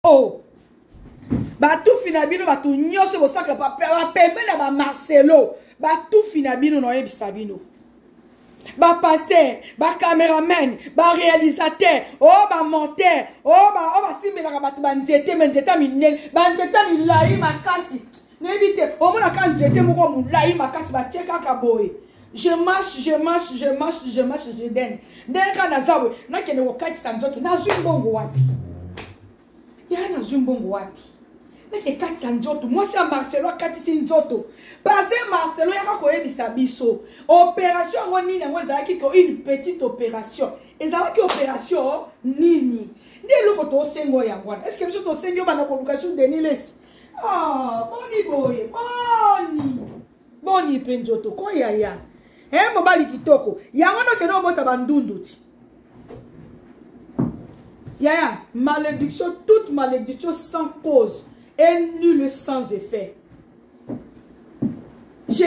Oh, tout finabino, tout nyose, vous savez, ba Marcelo, tout finabino, no ebisabino. Ba pasteur, ba caméraman, ba réalisateur, oh ba monteur, oh ba simela ba njete minene, ba njete milai makasi. N'évitez, au moins quand j'étais moko mulai makasi ba cheka kaboy. Je marche, je donne. Dès quand nazawe, na kene wakati sanjoto, na zumbongo wapi. Ya na zumbongo wapi. Na ke kati sanjoto, moi c'est Marcelo kati sinjoto. Parce Marcelo yaka koyebisa biso. Opération woni na ngweza ki ko une petite opération. Ezala ki opération nini. Ndelo ko to sengo ya ngwana. Est-ce que biso to sengo ba na convocation de Niles? Ah, boni boye, boni penjoto ko ya. Mobali kitoko. Yangono ke no mota bandundu ti. Yaya, malédiction, toute malédiction sans cause est nulle sans effet. Je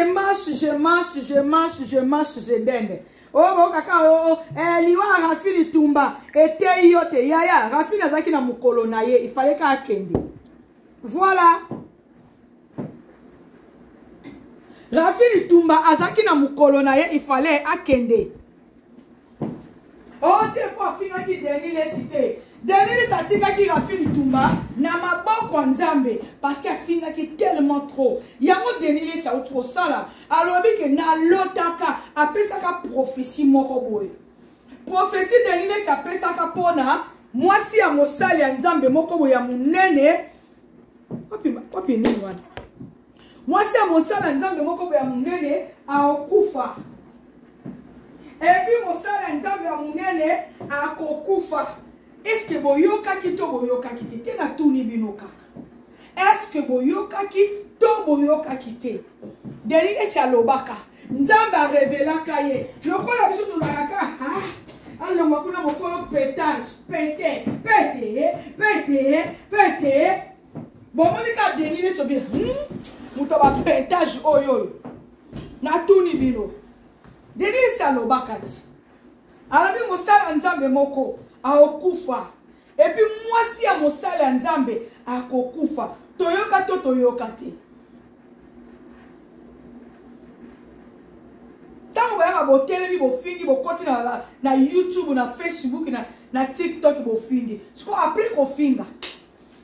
marche, je donne. Oh, kaka, liwa Rafini Tumba, ete yote, yaya, Rafini azaki na mukolo na ye, il fallait ka kende. Voilà. Rafini Tumba azaki na mukolo na ye, il fallait akende. Oh, t'es pas fini qui Denile cité. Denile satika qui Rafini Tumba na maboko nzambe parce qu'il a fini qui tellement trop. Yango Denile sa trop ça là. Alors que na lotaka apesaka prophétie moko boy. Prophétie Denile sa pesaka pona moi si a mosali ya nzambe moko boy ya munene. Papi ni wana. Moi si a mosali ya nzambe moko boy ya munene a okufa. Et puis mon salaire nzambe ya munene akokufa. Est-ce que boyoka ki to boyoka ki te na tuni bino kaka? Est-ce que boyoka ki to boyoka ki te? Derrière c'est alobaka. Nzambe a révélé kaye. Je crois la biso to zakaka. Alors moi kuna mokolo pétage, pété. Bon monika derrière so bien. Muto ba pétage oyo. Na tuni bino. Deni salo bakati. Alabi mosala nzambe moko aokufa. Et puis moi si a mosala nzambe akokufa. Toyoka to toyoka te. Tango bayaka bo telebi bo fingi bo koti na YouTube na Facebook na TikTok bo fingi. Siko après ko finga.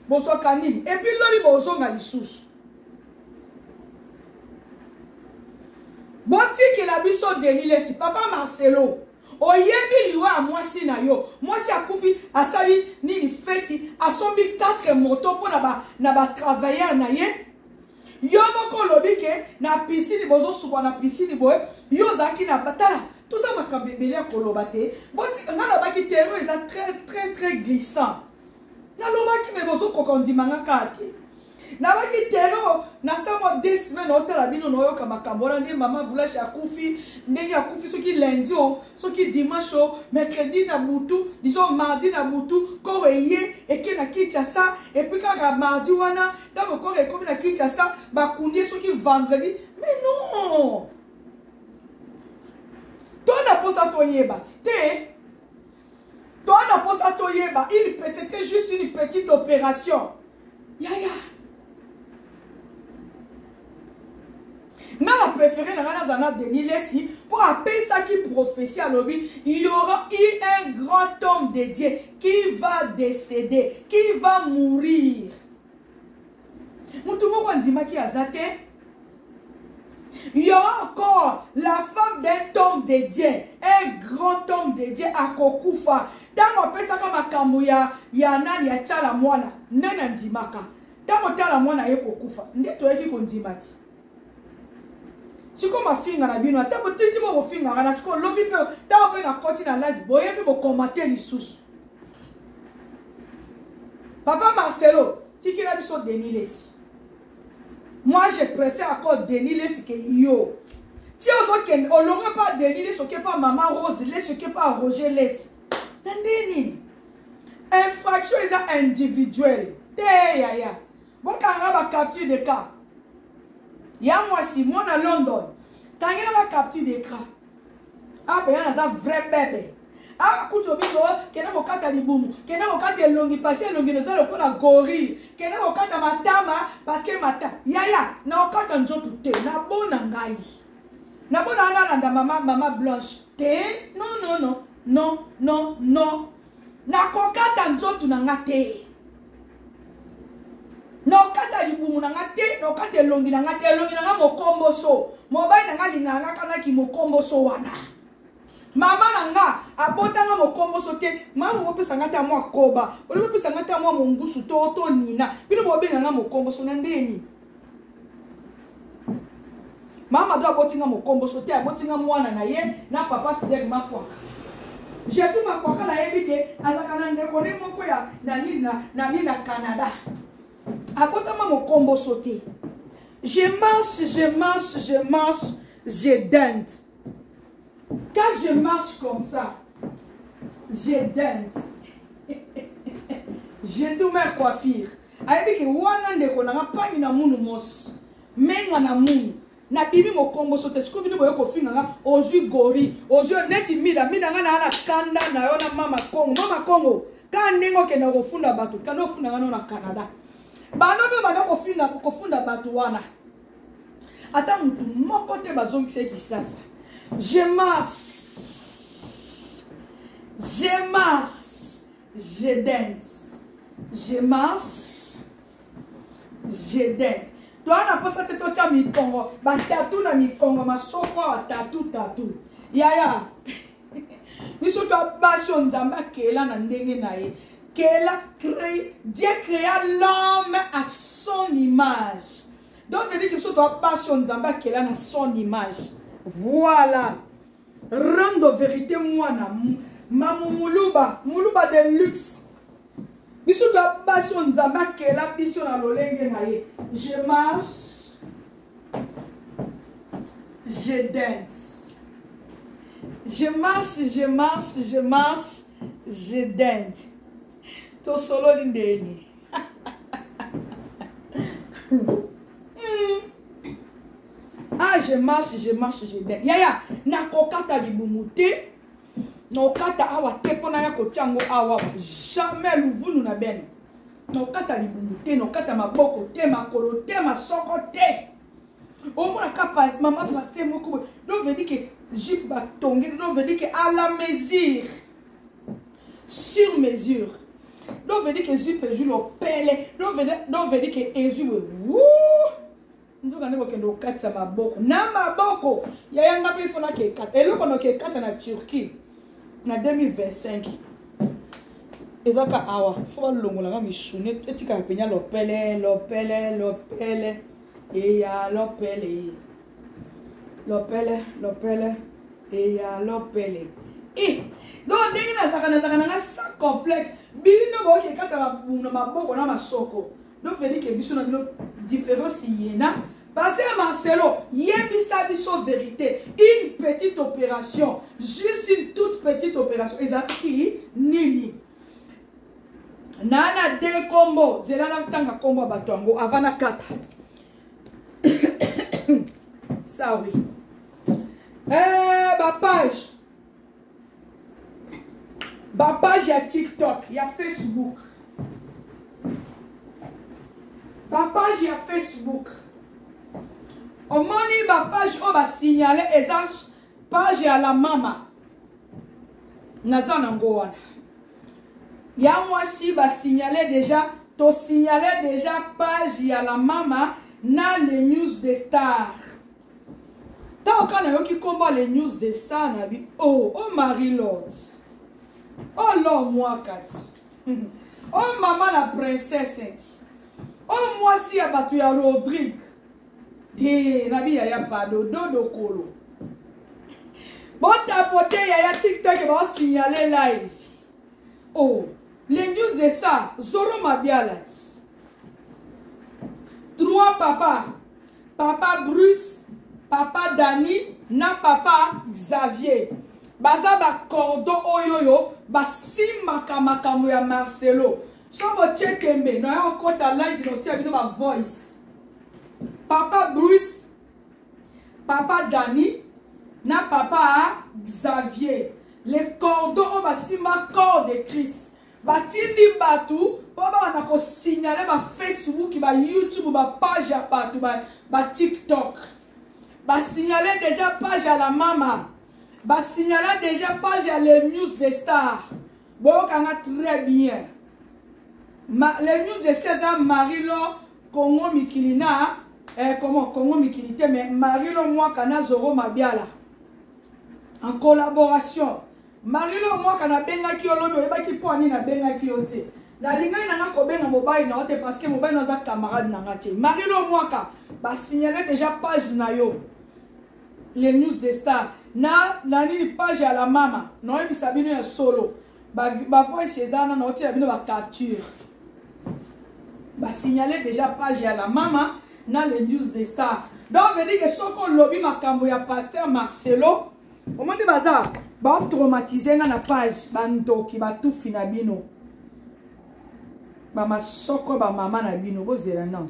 Bo so kanini. Et puis lori bo zonga lisusu. Boti ki la biso Denile si papa Marcelo oyebi liwa mwasi na yo mwasi akufi asali nini feti asombi 4 motos po na ba travailler na ye yo moko lobi ke na piscine bozo suba na piscine boy yo zaki na batala tout ça makambebele koloba te boti ngana baki terreau eza très glissant na loba ki me bozo kokondimanga kati na baki terreau na samo 2 semaines otala bino noyoka makambona ndi mama bulashi akufi ndenge akufi soki lundi soki dimanche mercredi na butu disons mardi na butu ko eye eke na Kinshasa et puis kaka mardi wana tango ko ekomi na Kinshasa bakundi soki vendredi mais non toi na posa toyeba te toi na posa toyeba c'était juste une petite opération yaya. Mais la préférée dans Denile si pour appeler ça qui prophétie à l'objet, il y aura un grand homme de Dieu qui va décéder, qui va mourir. Il y aura encore la femme d'un homme de Dieu, un grand homme de Dieu à Kokufa. Tant on appelle ça comme Akamuya, Yana, Yachala Mwana, Nana Ndimaka. Tant on t'a la Mwana Kokufa, Ndeto Eki Kondimati. Si comme ma fille na bino ta botiti mo finga na siko lobby pe ta pe na koti na live boye pe bo commenter li sous papa Marcelo tiki la biso Denile si moi je préfère encore Denile si que yo ti ozo ken olonga pas Denile so ke pas maman Rose les so ke pas Roger les nandeni infraction est individuelle te ya bon kanga ba capture de cas. Ya moi si moi na London, quand il y a la capture d'écran, ah ben il y a un vrai bébé. Ah, kuto biso, kena kokata libumu, kena kokata elongi, parce elongi noza lokona gorille, kena kokata matama, parce que mata, yaya, na okata nzoto te, na bona ngai. Na bona analanda mama blanche, te, non. Na kokata nzoto na nga te. Na okata libumu na nga te, na okata elongi na nga te, elongi na nga mokombo so. Mobai na nga linganga kanaki mokombo so wana. Mama nanga abotanga mokombo sote mama mopesa ngata mwa koba oli mopesa ngata mwa mongusu to nina bino bobenga nga mokombo so na ndeni mama do abotinga mokombo sote abotinga mwana na ye na papa Fidèle makwaka jetu makwaka la yebike azakana ndeko ni moko ya na Canada abotama mokombo sote je marche je dinde. Quand je marche comme ça, je danse. J'ai tout ma coiffure. Ayebi ke wana ndeko na ngapani na munu mos. Menga na munu. Na bibi mokombo sote sikobi ni boyo kofinga nga ozui gori. Ozui neti mida nga na ana kanda na yo na mama Kongo. Mama Kongo. Ka ndingo ke na kofunda batu. Kano funda nga no na Canada. Bano be bana kofunda batu wana. Ata mutu moko te bazongise kisasa. Je marche, je danse, je marche, je danse. Toi, on a pas ça que toi tu as mis Congo, bah tatou na mi Congo, ma sofa tatou. Yaya, mais surtout passion d'amba kela na ndenge na ye, kela crée, Dieu créa l'homme à son image. Donc veut dire que surtout passion d'amba kela na son image. Voilà. Rendre vérité moi na muluba de luxe. Biso da baso nzamba kela biso na lolenge na ye. Je marche. Je danse. Je marche, je danse. To solo lindeni. Ah, je marche, je danse. Yaya, na kokata libumute. Na okata awa te pona ya kochango awa. Jamais luvunu na beno. Na okata libumute, na okata maboko te, makolo te, masoko te. Au moins capaz, maman pasteur moko. Donc veut dire que jupe batongi, donc veut dire que à la mesure. Sur mesure. Donc veut dire que jupe joue le pele. Donc veut dire que Jésus wouh. Nous avons dit que katsa maboko na maboko ya yanga pe fona ke kata eloko no ke kata na Turquie na 2025 ezaka awa fo ba longola nga mishune etika penya lopele e ya lopele e ya lopele donc ndenge na zakana nga sans complexe bino bo ke kata maboko na masoko. Donc, veut dire que biso na bino différence yena. Parce que Marcelo, yebisa biso vérité. Une petite opération, juste une toute petite opération. Ezaki nini. Nana de combo, zelana tanga combo batongo avana kata. Ça oui. Ba page ya TikTok, ya Facebook. Ba page ya Facebook. Au moni ba page o ba signaler ezange page ya la mama. Nazana ngowana. Ya mwasi ba signaler déjà, to signaler déjà page ya la mama na les news des stars. Ta okana yoki komba les news des stars na bi. Oh Marie-Lord. Oh Lord moi kat. Oh maman la princesse. Oh moi si ya batu ya Rodrigue. Te nabi ya pado dodo kolo. Bon tapote ya TikTok va signaler live. Oh, les news de ça, Zoro Mabialat. 3 papa. Papa Bruce, papa Dani, na papa Xavier. Baza ba cordon oyoyo, ba simaka makambo ya Marcelo. So bo chekembe, no ya okota live no tia bino ba voice. Papa Bruce, papa Dani, na papa Xavier. les cordons au basima corps de Christ. Batindi batu, baba na ko signaler ba Facebook, ba YouTube, ba page à batu, ba TikTok. Ba signaler déjà page à la maman. Ba signaler déjà page à les news des stars. Bon, kanga très bien. Les news de César Marilo Congo Mikilina, comment Congo Mikilité, mais Marilo moi kana Zoro Mabiala. En collaboration. Marilo moi kana benga ki olobi eba ki po ani na benga ki ote. Na linga na ko benga mobile na ote parce que mobile na za camarade na ngati. Marilo moi ka ba signaler déjà page na yo. Les news des stars. Na nini page à la maman. Non ebi sabino ya solo. Ba voix chez Zana na ote ya bino ba capture. Ba signaler déjà page à la maman na les news des stars. Donc veut dire que soko lobby makambo ya pasteur Marcelo. Au moment de bazar, ba traumatiser na page bandoki ba tout finabino. Ba masoko ba mama na bino bozela non.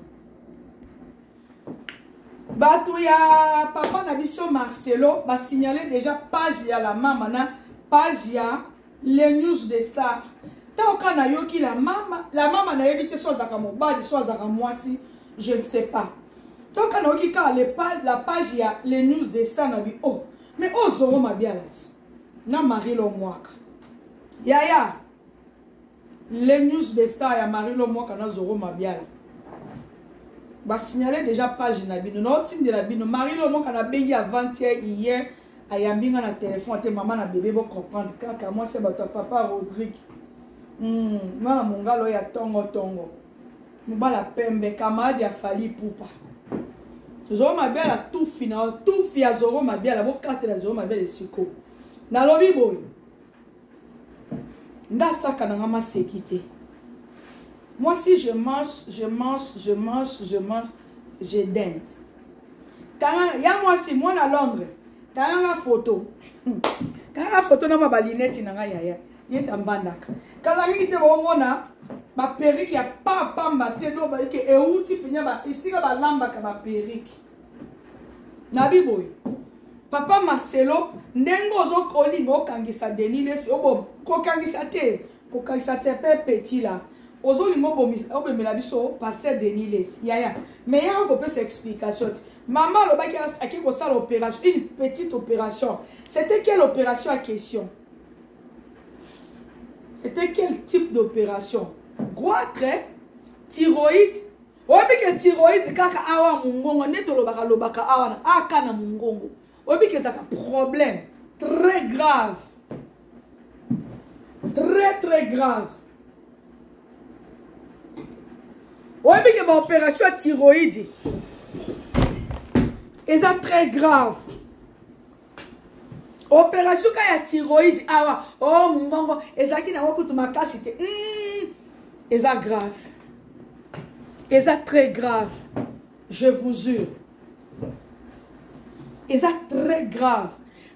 Ba tout ya papa na biso Marcelo ba signaler déjà page ya la maman na page ya les news des stars. Tant qu'on a yoki la maman n'a évité soit à mobile, soit à moisi, je ne sais pas. Tant qu'on a yoki la page, il y a les news de ça, oh, mais oh, Zoro m'a bien là. Na Marilo Mwaka. Yaya, les news de ça, il y a Marilo Mwaka, na Zoro m'a bien là. Bah, signaler déjà page Nabino, non, de la bino, Marilo Mwaka n'a béni avant-hier, hier, à Yambinga na téléphone, te maman na bébé, bon comprendre, car moi c'est votre papa Rodrigue. Mwana mungalo ya tongo tongo mubala pembe kamadi ya fali pupa Zoro mabela tout final tout fia Zoro mabela bo carte la Zoro mabela siko na lobi boy nda saka na ngama sécurité. Moi si je mange je dente quand ya moi si moi na Londres quand la photo na ma balinette na nga yaya yeta mbandaka kala mingi te bomona ba perruque ya papa mbate do ba ke euti pinya ba isika ba lamba ka ba perruque na biboy papa Marcelo ndengo zo kolingo kangisa denile obo ko kangisa te pe petit là ozo lingo bomi obemela biso pasteur denile yaya mais ya ko peut explication maman lo ba ki akiko sala opération une petite opération. C'était quelle opération à question? C'était quel type d'opération? Goitre, thyroïde. Obi que thyroïde kaka awa mungongo neto lobaka awa na aka na mungongo. Obi que ça a problème très grave. Très grave. Obi que ma opération thyroïde. Et ça très grave. Opération kaya thyroïde awa oh mbongo ezaki na wakutu makasi te eza grave, eza très grave, je vous jure, eza très grave.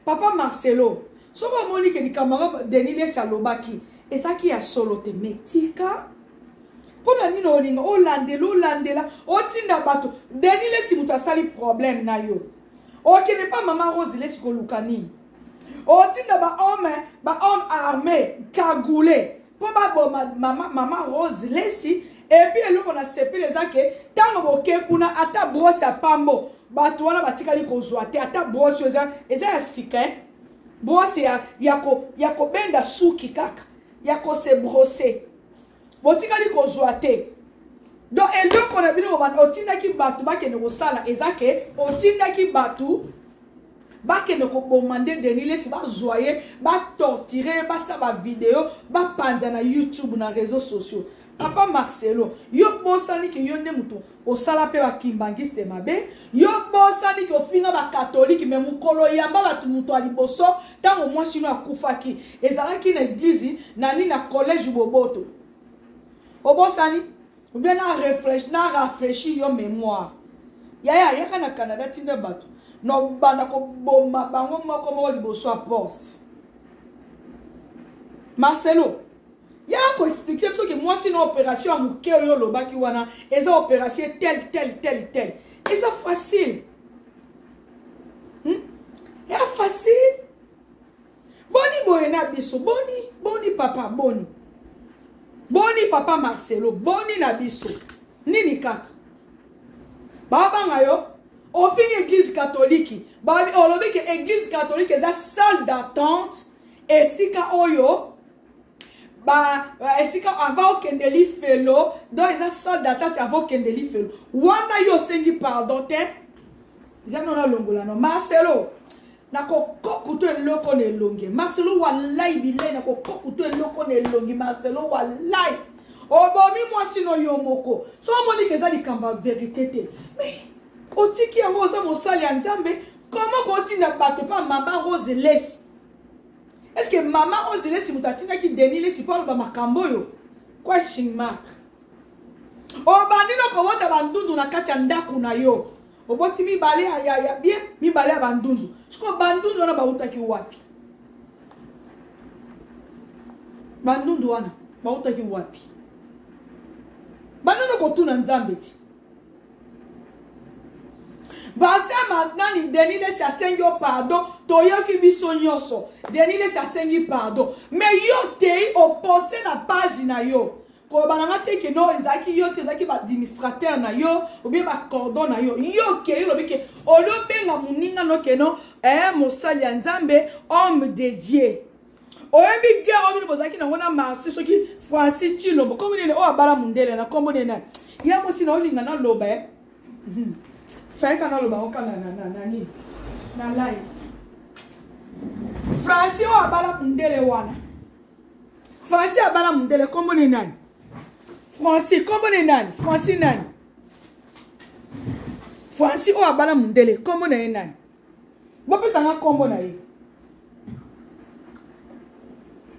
Papa Marcelo soko moni ke ni kamara denile salobaki ezaki ya solo te metika pona nino olinga olandela otinda bato denile si mutu asali problème na yo okene pa mama Rose les kolukani. Otinda ba homme armé cagoulé pour maman Rose lesi et puis elle on a sepé les ake tango boke kuna ata brosse à pambo bato wana batikali kozwa te ata brosse eza ya sika brosse ya ko benda suki kaka ya ko se brosser botikali kozwa te donc eloko na bino ba otinda ki bato bakene ko sala ezake otinda ki bato bakene ko bomande denile si ba zoyer ba torturer ba sa ba vidéo ba panza na YouTube na réseaux sociaux. Papa Marcelo yo bosani ke yo nde muto o sala pe ba kimbangiste mabe yo bosani ke ofinga ba catholique me mukolo yamba batu muto ali boso tango mwasi no akufaki ezalaki na église nani na collège boboto obosani ou bien na rafraîchir yo mémoire yaya kana Canada tinde batu no bana ko bomba bango moko mo liboso a poste Marcelo ya ko expliquer parce que moi sinon opération à mouké yo lobaki wana eza opération tel et ça facile ya facile Boni boyena biso, boni papa, boni. Boni papa Marcelo, boni na biso. Nini kaka. Baba ngayo, on fait l'église catholique. Babi, on l'a dit que l'église catholique est la salle d'attente. Et si ka oyo, si ka avant qu'un délit fait l'eau, dans la salle d'attente avant qu'un délit fait l'eau. Wana yo sengi pardon te. Zanona longola no Marcelo. Nako kokuto eloko ne longi. Marcelo wallahi bilay nako kokuto eloko ne longi. Marcelo wallahi. Obomi moi sino yo moko. So moni ke za likamba vérité te. Mais otiki yango za mosali ya Nzambe, comment continue bato pa mama Rose Les? Est-ce que maman Rose Les mutatina ki denile si parle ba makambo yo? Question mark. Obandino ko wota bandundu na kati ya ndaku na yo. Oboti mi bale ya bien, mi bale ya bandundu. Shiko bandundu wana bautaki wapi? Bandundu wana bautaki wapi? Bandundu ko tuna Nzambe ti. Basta masnani denile si asengi yo pardon, toyoki biso nyoso. Denile si asengi pardon. Mais yo te o poste na page na yo. Ko bananga te ke no ezaki yo te ezaki ba administrateur na yo ou bien ba cordon na yo. Yo ke yo bike olo benga muninga no ke no mosali ya Nzambe homme dédié. Oyebi guerre obi bozaki na ngona marsi soki Francis Chilombo comme nene o abala mundele na kombo nene. Ya mosi na olinga na loba Fais qu'on a le baron na live. Francis o abala mundele wana. Francis abala mundele kombo ni nani? Francis kombo ni nani? Francis nani? Francis o abala mundele kombo ni nani? Bope sanga kombo na ye.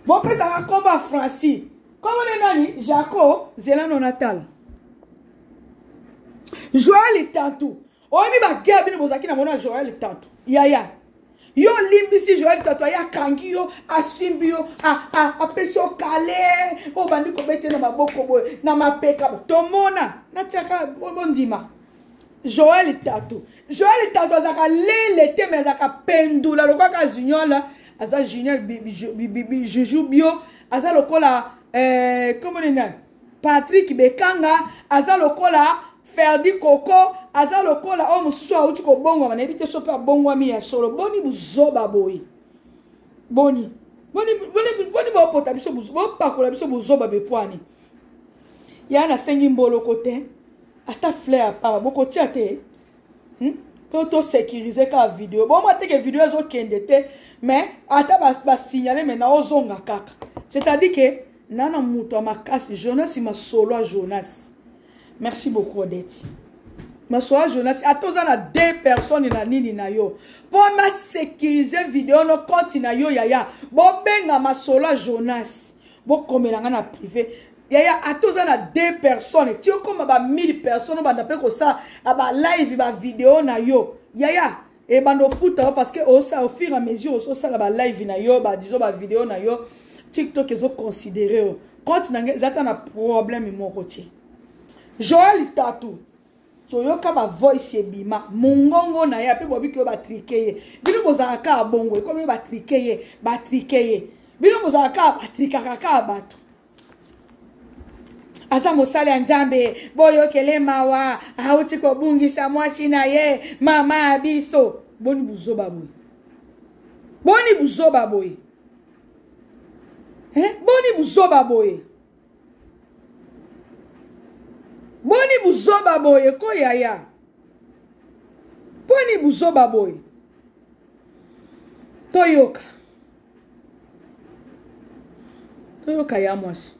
Bope sanga kombo a Francis. Kombo ni nani? Jaco Zelano Natal. Joël Tantou. Omi ba guerre bino bozaki na mona Joël Tantou. Yaya. Yo limbisi Joël Tantou ya kangi yo asimbi yo a peso kale o bandi ko bete na maboko boy na mapeka tomona na tiaka bondima. Joël Tantou. Joël Tantou azaka lele te mais azaka pendula lokaka junior la aza junior bibi juju bio aza lokola comment on dit Patrick Bekanga aza lokola Ferdi Coco aza lokola o mususu auti ko bongo na ebite so pa bongo mi ya solo boni buzoba boy boni bo pota biso buzo bo pakola biso buzoba be poani ya na sengi mbolo kote ata fleur pa boko tia te to sécuriser ka vidéo bon moi te que vidéo zo kende te mais ata ba signaler mais na ozonga kaka c'est-à-dire que nana muto makasi Jonas ma solo a Jonas. Merci beaucoup, Odette. Ma soeur Jonas, attends, on a 2 personnes na nini na yo. Pour ma sécuriser vidéo no compte na yo yaya. Bon benga ma soeur Jonas. Bon comme na privé. Yaya attends, on a 2 personnes. Tu comme ba 1000 personnes ba d'après ko ça ba live ba vidéo na yo. Yaya et bando foot parce que au fur et à mesure au ça ba live na yo ba disons ba vidéo na yo TikTok ils ont considéré compte na zata na problème mon côté. Joël Tatou. Toyoka ba voice ebima. Mungongo na ya pe bobi ko ba trikeye. Bino bozaka bongo ko ba trikeye. Bino bozaka ba trikaka bato. Asa mosale ya Nzambe boyo kele mawa auti ko bungisa mwasi na ye mama biso. Boni buzoba boy. Boni buzoba boy. Boni buzoba boy. Boni buzoba boy ko yaya. Boni buzoba boy. Toyoka. Toyoka ya mwasi.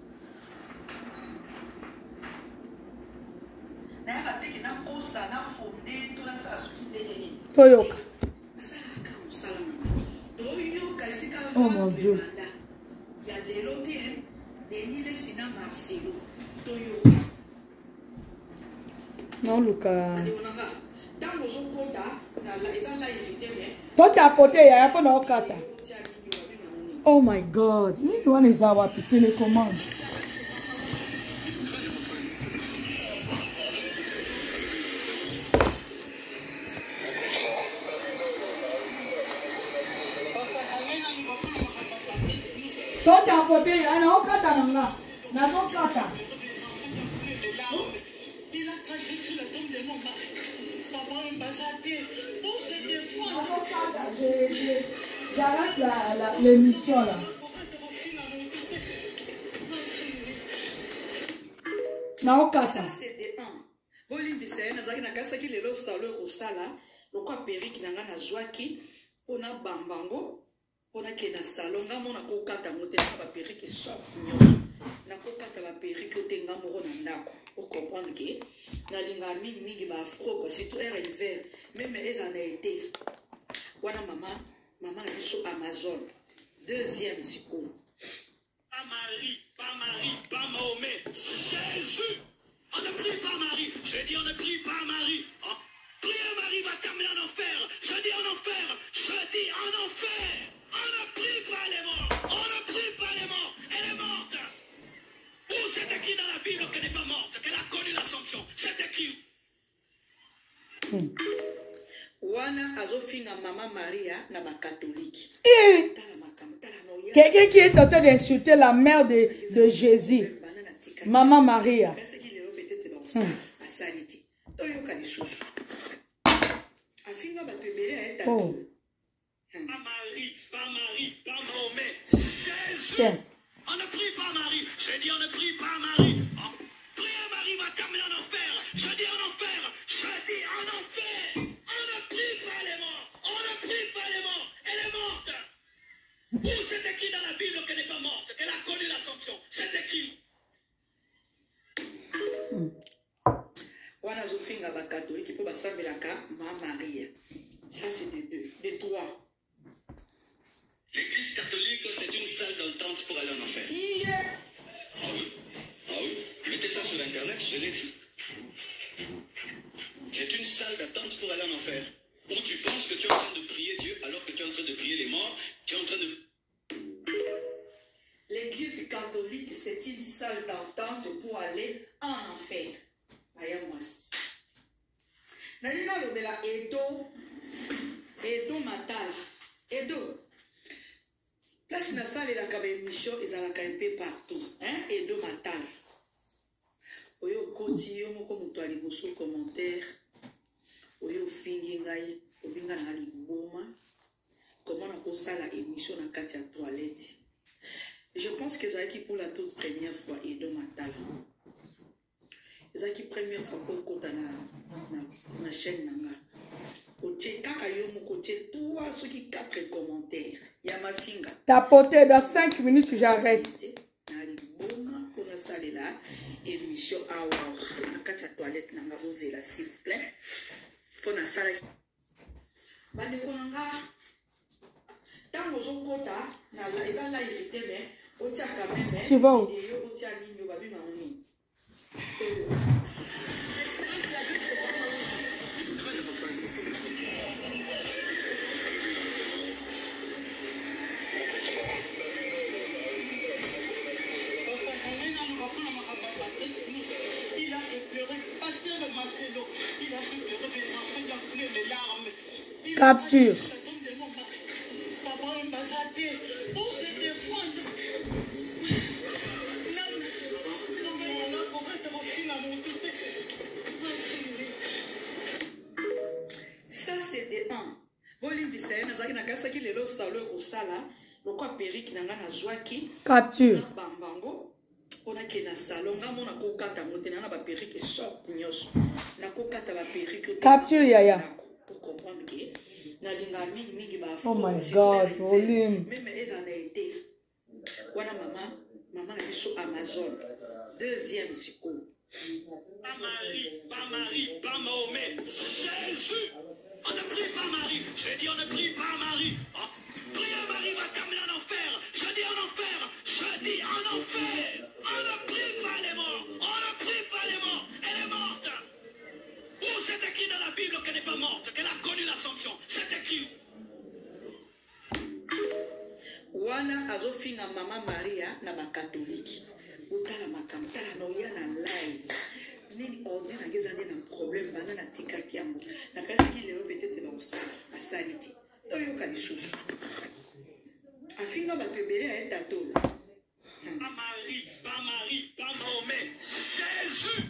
Toyoka. Oh mon Dieu. Non, Luca. Toi, t'as apporté, il y a pas de kata. Oh my God. You want to avoir télécommande. Toi, côté, il y a un autre kata nanga. Nazo kata. Il a craché sur la tombe de mon mari. Papa est basaté. Pour se défendre. J'arrête l'émission là. Nazo kata. Bolimbisa nazaki na kasaki lelo salo kosala lokwa periki nanga na zwaki pona bambango pona kena salon nga mona kokata ngote na ba periki sop nyoso na kokata ba periki otenga moko na ndako o comprendre que na linga mingi ba afro ko surtout air hiver même eza na été wana mama na biso Amazon deuxième siko pas Marie pas Mahomet Jésus. On ne prie pas Marie. Je dis on ne prie pas Marie. Oh, prier Marie va t'amener en enfer. Je dis en enfer. Je dis en enfer. On ne prie pas les morts. On ne prie pas les morts. Elle est morte. Où c'est écrit dans la Bible qu'elle n'est pas morte, qu'elle a connu l'Assomption? C'est écrit. Wana azofinga Mama Maria na ba catholique. Quelqu'un qui est en train d'insulter la mère de Jésus. Maman Maria. Oh. Pas Marie, pas Mahomet. Jésus. On ne prie pas Marie. Je dis on ne prie pas Marie. Oh, prier Marie va t'amener en enfer. Je dis en enfer. Je dis en enfer. On ne prie pas les morts. On ne prie pas les morts. Elle est morte. Où c'est écrit dans la Bible qu'elle n'est pas morte, qu'elle a connu l'Assomption? C'est écrit. Wana zofinga ba catholique pour basambelaka Mama Maria. Ça c'est de deux, de trois. L'église catholique c'est une salle d'attente pour aller en enfer. Yeah. Ah oui. Mettez ça sur internet, je l'ai dit. C'est une salle d'attente pour aller en enfer. Où tu penses que tu es en train de prier Dieu alors que tu es en train de prier les morts, tu es en train de... L'église catholique c'est une salle d'attente pour aller en enfer. Ayamwasi. Nalina lobela Edo Matala. Edo. Place na salle la kabe émission ezalaka un peu partout. Hein? Edo Matala. Oyo koti yo moko muto ali boso commentaire. Oyo fingi ngai obinga na liboma. Comment on sala émission na kati ya toilette. Je pense que c'est pour la toute première fois Edo Matala. C'est la première fois pour côté na chaîne nanga. Côté kaka yo mo côté toi ceux qui 4 commentaires. Ya ma finga. Tapoter dans 5 minutes j'arrête. Na liboma pour na salle là émission hour. Na kati ya toilette nanga vous là s'il vous plaît. Pour na salle. Bande ko nanga. Tango zo kota na la eza la invité mais otia quand même. Tu vas où? Et yo otia nini ba bi ma oni. Il a fait pleurer. Pasteur Marcelo, il a fait pleurer des enfants, il a coulé les larmes. Capture. Papa est basaté. Pour se défendre. Ça c'est des 1. Bolimbisa nazaki na kasaki lelo salo kosala lokwa periki nanga na zwaki. Capture. Bambango pona kena salon nga mona kokata motena na ba periki sorte nyoso. Na kokata ba periki. Capture yaya. Pour comprendre que na linga mingi ba. Oh my God, volume. Même eza na été. Wana maman na biso Amazon. Deuxième siko. Pas Marie, pas Mahomet. Jésus. On ne prie pas Marie. Je dis on ne prie pas Marie. Oh, prier Marie va t'amener en enfer. Je dis en enfer. Je dis en enfer. On ne prie pas les morts. On ne prie pas les morts. Elle est morte. Où c'est écrit dans la Bible qu'elle n'est pas morte, qu'elle a connu l'Assomption? C'est écrit. Wana azofinga Mama Maria na ba catholique. Utala makambo tala no ya na live. Nini ordi na ngeza na problème bana na tika kiambo. Na kasi ki lelo peut-être na osala asaliti. Toyo ka lisusu. Afinga ba tebele a etato. pas Marie, pas Marie, pas Mahomet. Jésus.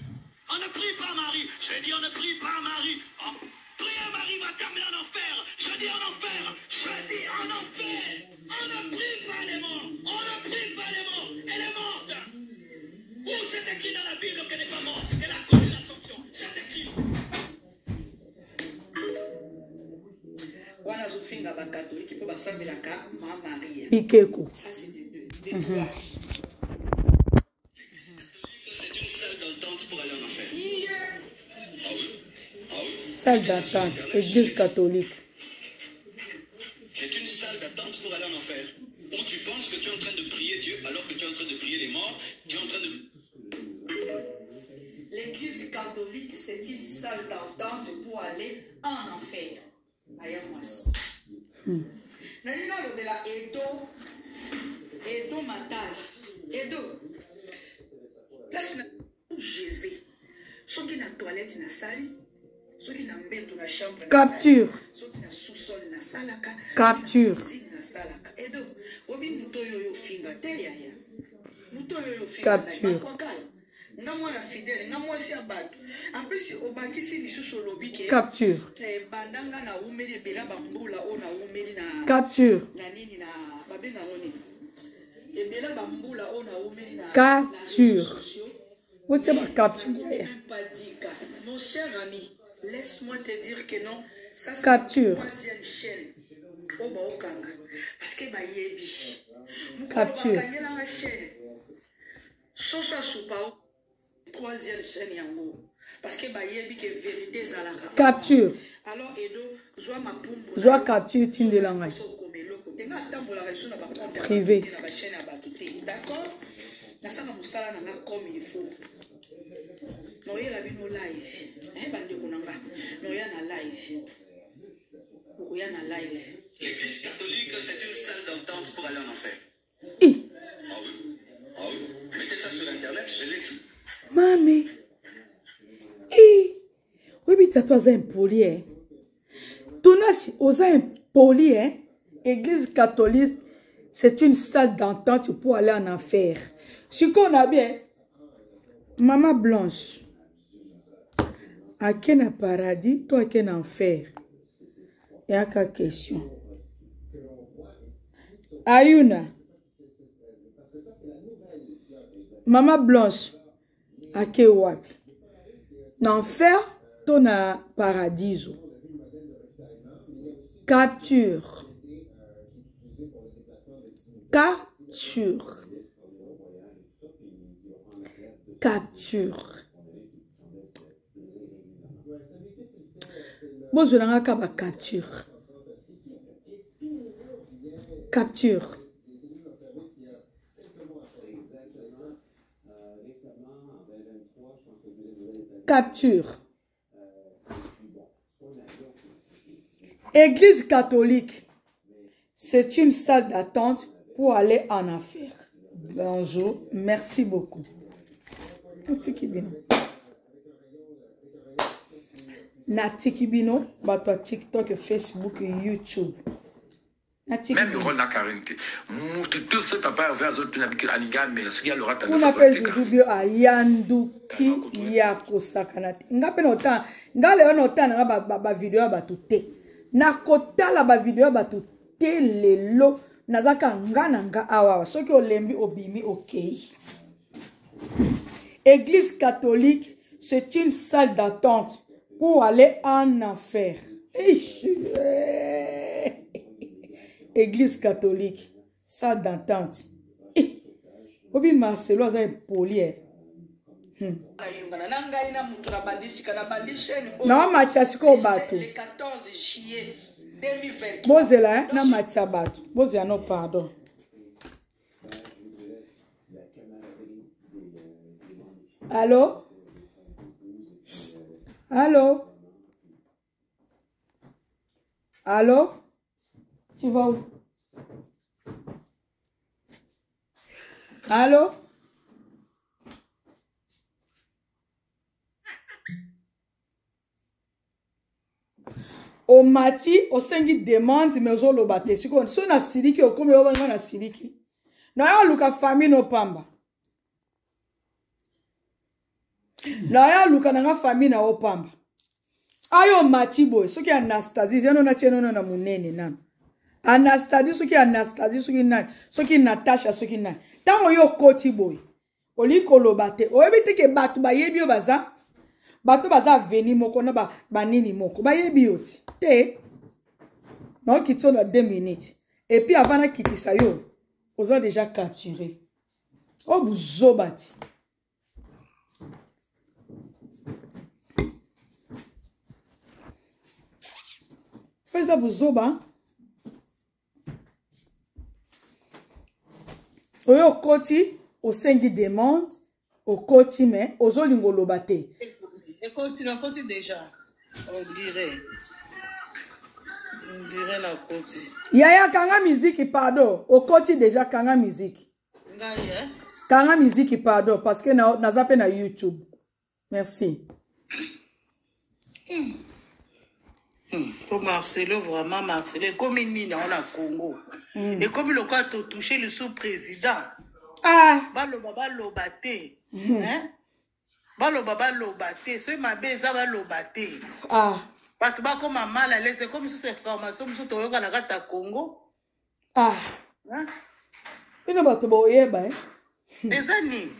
On ne prie pas Marie. Je dis on ne prie pas Marie. Oh, prier Marie va t'amener en enfer. Je dis en enfer. Je dis en enfer. On ne prie pas les morts. On ne prie pas les morts. Elle est morte. Où c'est écrit dans la Bible qu'elle n'est pas morte? Elle a connu l'Assomption. C'est écrit. Wana zofinga ba catholique po basambelaka ma Marie. Pikeko. Ça c'est de deux. De trois. C'est une salle d'entente pour aller en enfer. Ah oui? Ah oui? Salle d'attente, église catholique. C'est une salle d'attente pour aller en enfer. Où tu penses que tu es en train de prier Dieu alors que tu es en train de prier les morts. Tu es en train de... L'église catholique, c'est une salle d'entente pour aller en enfer. Ayamas. Nalina lobela Edo Matala. Edo. Place où je vais. Ceux qui na toilette na sali. Ceux qui na mbeto na chambre. Capture. Ceux qui na sous-sol na salaka. Capture. Na salaka. Edo. Obi muto yo finga te yaya. Muto yo finga. Capture. Ngamwana fidèle, ngamwasi abatu. Ampesi obakisi lisusu lobike. Capture. Bandanga na umeli bela bambula ona umeli na. Capture. Na nini na babe na ngoni. Ebela bambula ona umeli na. Capture. Où tu vas capture? Mon cher ami, laisse-moi te dire que non. Ça c'est Capture. la troisième chaîne. Oba okanga. Parce que ba yebi. Capture. La chaîne. Sosa supao. Troisième chaîne yango parce que ba yebi que vérité zalaka. Capture. Alors Edo joa mapumbu Joa capture tinde la ngai. tenga tambola reso na ba compte Privé. na ba chaîne ya ba tuté. D'accord? Na sanga musala na comme il faut. No yela bino live. Bande kunanga. No ya na live. Ya na live. L'église catholique, c'est une salle d'entente pour aller en enfer. Ah oui? Ah oui? Mettez ça sur internet, je l'ai dit. Mami. Oui, mais toi, tu es impoli, hein. Tu es impoli, hein. Église catholique, c'est une salle d'entente pour aller en enfer. Si qu'on a bien, Maman Blanche, à quel paradis, toi, à quel enfer? Et à quelle question? Ayuna, Maman Blanche, à quel wapi? L'enfer, ton paradis. Capture. Capture. Capture. Bon, je n'ai pas capture. Capture. Capture. Église catholique, c'est une salle d'attente pour aller en enfer. Bonjour, merci beaucoup. Na tikibino, bato TikTok, Facebook, YouTube. Même le rôle de la carente. Tout ce papa avait à autres mais ce qui a l'aura on appelle Zoubio à Yanduki Yako Sakanati. Ngape notan, ngale notan ba vidéo ba tuté. Na kota la ba vidéo ba tuté lelo nazaka ngananga awa. Soki olembi obimi okay. Église catholique, c'est une salle d'attente pour aller en enfer. Église catholique, salle d'attente. Obi Marcelo a poli. Non, Mathias ko bato. Le 14 juillet 2023. Bozela, na Mathias bato. Bozela no pardon. Allô? Allô? Allô? Tu vas où? Allô? O mati, o sengi demande, mais o lo bate. Si on a siliki, o comme on a siliki. Na yo luka famille no pamba. Na yo luka na nga famille na opamba. Ayo matibo, soki Anastasie, zeno na cheno na munene nana. Anastasie, soki nani, soki Natasha, soki nani. Tango yo koti boy. Oliko lobate. Oyebi ke batu ba yebi yo baza. Batu baza veni moko na ba nini moko. Ba yebi yo ti. Te. Non qui sont dans 2 minutes. Et puis avant de quitter ça, ils ont déjà capturé. Oh, vous obati. Fais ça, vous oba. Au côté, au sein qui demande, au côté, mais aux olingo lobate. Et continue déjà. On dirait la côté. Yaya kanga musique pardon. Au côté déjà kanga musique. Kanga musique pardon parce que na zappé na YouTube. Merci. Pour Marcelo vraiment Marcelo comme une on a Congo. Et comme le cas a touché le sous-président. Ah. Balobate. Hein? Balobate. Ce ma beza balobate. Ah. Parce que comme mal à l'aise, comme sous cette formation, nous sommes au Congo. Ah. Il n'a pas de beau yeba. Les années.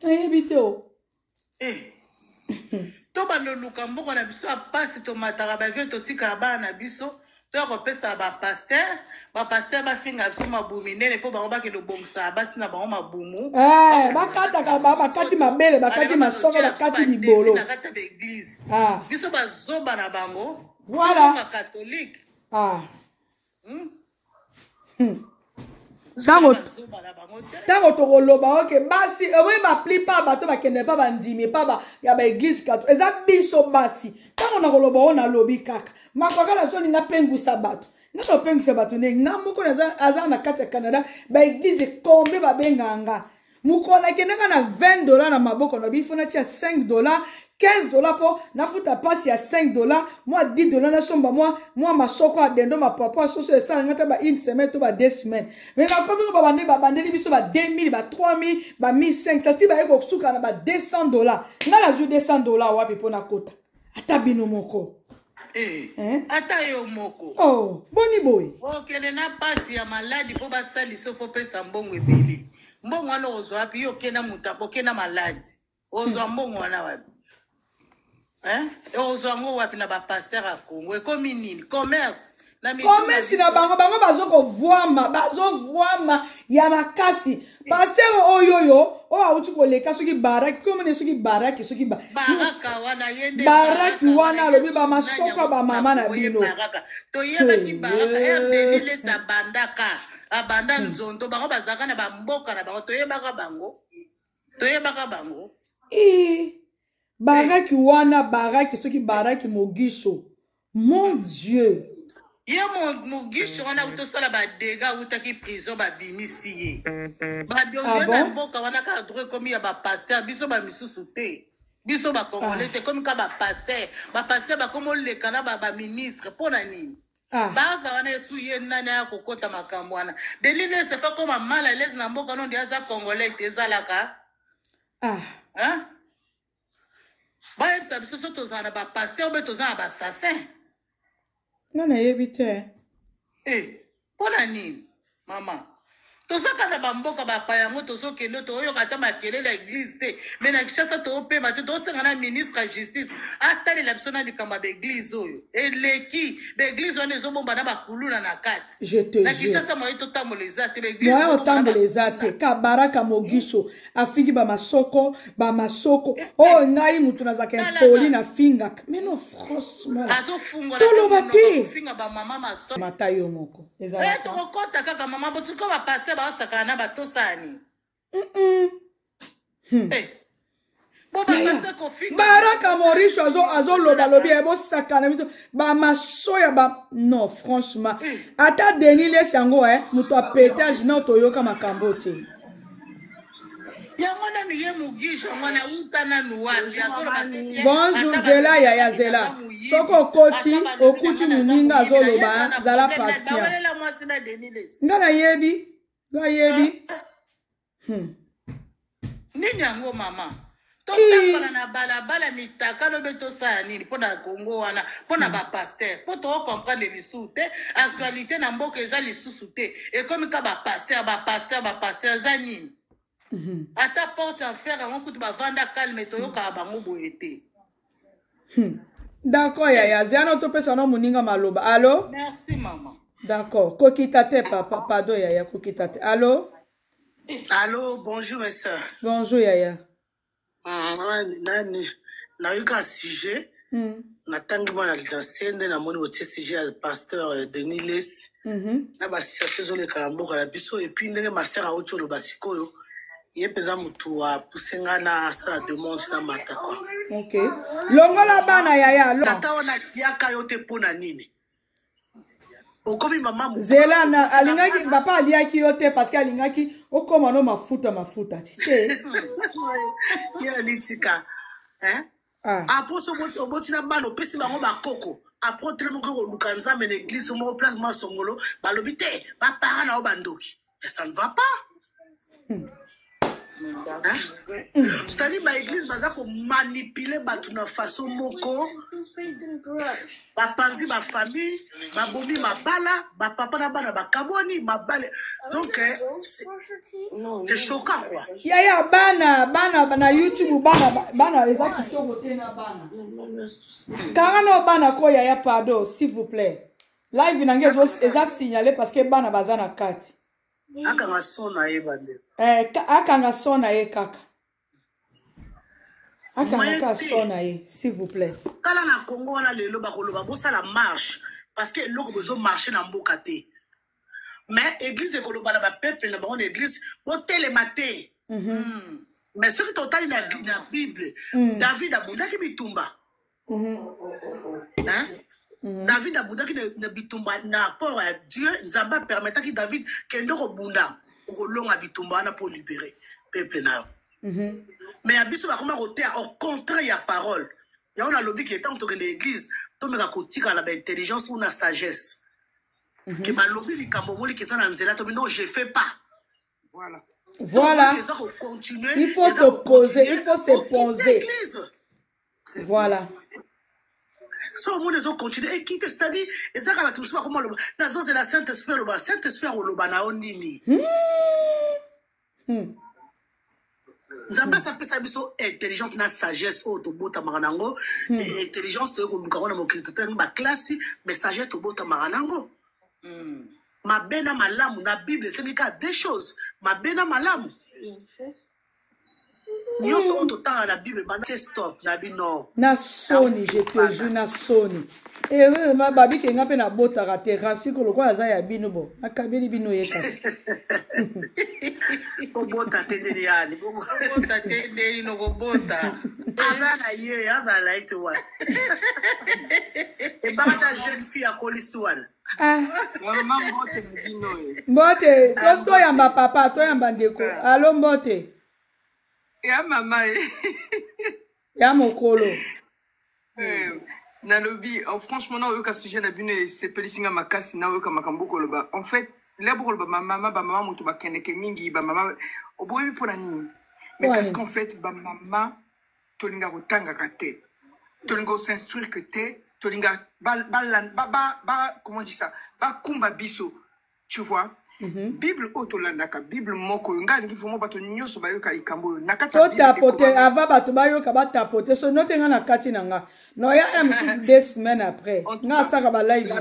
Ayebite o. Eh. Toba no lukambo na biso apasi to matara ba vie to tika ba na biso. To ko pesa ba pasteur ba finga biso mabuminene po ba ba ke lo bongsa basi na ba mabumu. Eh, bakata ka ba kati mabele, bakati masoko, bakati libolo. Na kata de église. Ah. Biso ba zoba na bango. Voilà. Catholique. Ah. Tango to loba ok basi oui ba plupart bato ba kende pa bandimi pa ba ya ba église catholique eza biso basi tango na loba ona lobi kaka makwaka la zone nga pengusa bato nga to pengusa bato ne nga moko na aza na kati ya Canada ba église kombe ba benganga mukona kenanga na $20 na maboko na bifona tia $5 $15 po nafuta pasi ya $5 moi $10 na somba moi masoko adendo ma papa soso esa ngata ba une semaine to ba 2 semaines mais na komi ba bandeli biso ba 2000 ba 3000 ba 1500 ti ba eko suka na ba $200 nga la ju $200 wapi po na kota ata bino moko ata yo moko oh boni boy okende na pasi ya maladi po basali so po pesa mbongo ebele mbongo wana ozwa wapi yo kenda mutapo kenda maladi ozwa mbongo wana wapi ozwango wapi na ba pasteur a Congo ekomi nini commerce na bango bazoko voama ya makasi pasteur oyoyo o auti koleka soki baraki komone soki baraki soki baraka wana yende baraki wana lobi ba masoko ba mama na bino to yebaki baraka RDL sa bandaka abanda nzondo bango bazaka na bamboka na bango to yebaka bango baraki wana baraki soki baraki mogisho mon Dieu ye mogisho wana utosala ba dega utaki prison ba bimisi ye ba biongena mboka wana ka droit comme ya ba pasteur biso ba misusu te biso ba congolais te comme ka ba pasteur ba komo leka na ba ministre pona nini baka wana yesu ye nani ya kokota makambo wana delile se fa comme mal à l'aise na mboka no ndia za congolais te zalaka ba yebisa biso so tozana ba pasteur be tozana ba assassin nana yebi te pona nini mama tozaka na bamboka bapayango tozokende toyoka ata makelele ya église te me na Kinshasa toopema te tosenga na ministre ya justice atalela biso na likambo ya baeglise oyo eleki baeglise wana ezobomba na bakuluna na kati na Kinshasa moye totambola eza te moye otambola eza te ka baraka mogisho afingi bamasoko oyo ngai mutu nazaka impoli na fingaka meno franchement toloba te mata yo moko tokokota kaka mama botuko bapaster baosakana na batosani baraka morisho azoloba lobi ebosakana mito bamasoya non franchement ata Denis lesi yango mutu apetage na toyoka makambo te bonjour zela yaya zela soko okoti okuti muninga azoloba zala patient nga na yebi Gayebi. Nini yango mama? Totambola na balabala mitaka lobe tosala nini pona Congo wana pona ba pasteur po to comprendre lisusu te actualité na mboka eza lisusu te et comme ka ba pasteur za nini ata porte en fer ngo kutu ba vanda calme to yoka bango boyete. D'accord yaya ziano to pesa no muninga maloba. Allô? Merci maman. D'accord. Kokita te papa pardon yaya kokita te. Allô? Allô, bonjour mes sœurs. Bonjour yaya. Nani na yuka sujet natangi mwana likasende na moni wotie sujet ya pasteur Denis Les na ba situation zo le kalamboka la biso et puis ndenge ma sœur a auto lo basikoyo ye peza mutu a pusenga na sala demande na mata quoi. OK. Longola bana yaya lo. Tata wana yaka yote pona nini? Okomi mama mu. Zela na alingaki papa aliaki yote parce que alingaki okoma no mafuta tite. Ya litika. Hein? Après so boti na bano pesi bango bakoko. Après tele moko lukanza mais l'église mo place ma songolo balobi te ba para na obandoki. Ça ne va pas. C'est-à-dire que l'église va manipuler la façon moko. Ba panzi ba famille, ba bomi ma bala, ba papa na bana ba kaboni, ma bale. Donc c'est choquant quoi. Yaya bana YouTube bana eza kitoko te na bana. Karano bana ko yaya pardon s'il vous plaît. Live nangezo eza signalé parce que bana bazana kati. Akanga sona ye bande. Akanga sona ye kaka. Akanga sona ye s'il vous plaît. Kala na Congo wana lelo ba koloba bosa la marche parce que loko bezo marcher na mboka te. Mais église e koloba na ba peuple na ba église bo télématé. Mais ce qui total na Bible, David abundaki bitumba. Hein? David a bunda qui ne bitumba na port à Dieu, Nzamba permettant que David kendo ko bunda ko longa bitumba na pour libérer peuple na. Mais abiso ba comment roter au contraire ya parole. Ya on a lobby qui est tant que l'église, to me ka kotika la intelligence ou na sagesse. Que ba lobby li kambomoli qui ça na nzela to non je fais pas. Voilà. Voilà. Il faut s'opposer, il faut s'opposer. Voilà. So au monde ils ont continué et quitte c'est-à-dire et ça va tout ça comment le nazo c'est la Saint-Esprit le Saint-Esprit au lobana onini. Nzamba ça peut ça biso intelligence na sagesse au to bota maranango et intelligence to ko lukana mo critique ba classe mais sagesse to bota maranango. Ma bena malamu na Bible c'est cas deux choses ma bena malamu. Nous sommes tout le temps à la Bible, mais stop, Nabino. Na Sony, je te jure, na Sony. Et oui, ma babi qui est un peu na bota raté, ranci que le quoi ça y a bino bo. Na kabeli bino yeka. Bota tendeliani, bota tendeli no bota. Azana ye, azana ite wa. Et bata jeune fille à Colisouane. Ah. Maman bote bino. Bote, toi yamba papa, toi yamba ndeko. Allô Bote. Ya mama ya mokolo na lobby franchement na oyoka sujet na bino sepelisinga makasi na oyoka makambo koloba en fait lebo koloba mama moto bakendeke mingi ba mama oboyebi mpona nini mais parce qu'en fait ba mama tolinga kotanga kate tolinga s'instruire que te tolinga comment on dit ça ba kumba biso tu vois. Bible otolandaka Bible moko ngali kifumo bato nyoso bayoka ikambo nakati to tapote ava bato bayoka ba tapote so notenga na kati nanga no ya msuti 2 semaines après nga saka ba live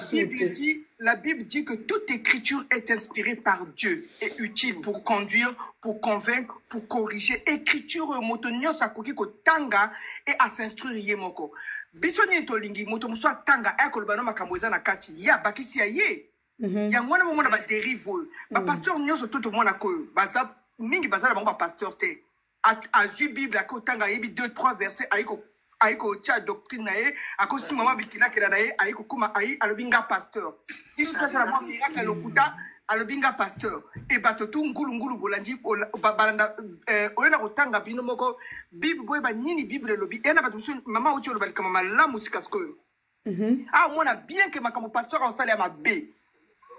la Bible dit que toute écriture est inspirée par Dieu et utile pour conduire, pour convaincre, pour corriger. Écriture moto nyoso akoki kotanga et à s'instruire yemoko bisoni tolingi moto muso tanga ekoloba no makambo eza na kati ya bakisi ya ye. Yango wana mona ba dérive ba pasteur nyoso tout mona ko baza mingi baza ba pasteur te azu Bible akotanga yebi 2-3 versets aiko cha doctrine na ye akosi mama bikina kera na ye aiko kuma ai alobinga pasteur isu pesa la miracle lokuta alobinga pasteur e batotu ngulu bolandi balanda oyena kotanga bino moko Bible boye ba nini Bible lobi ena batusu mama uchi olobali kama la musika sko ah mona bien que makambo pasteur en sale ma b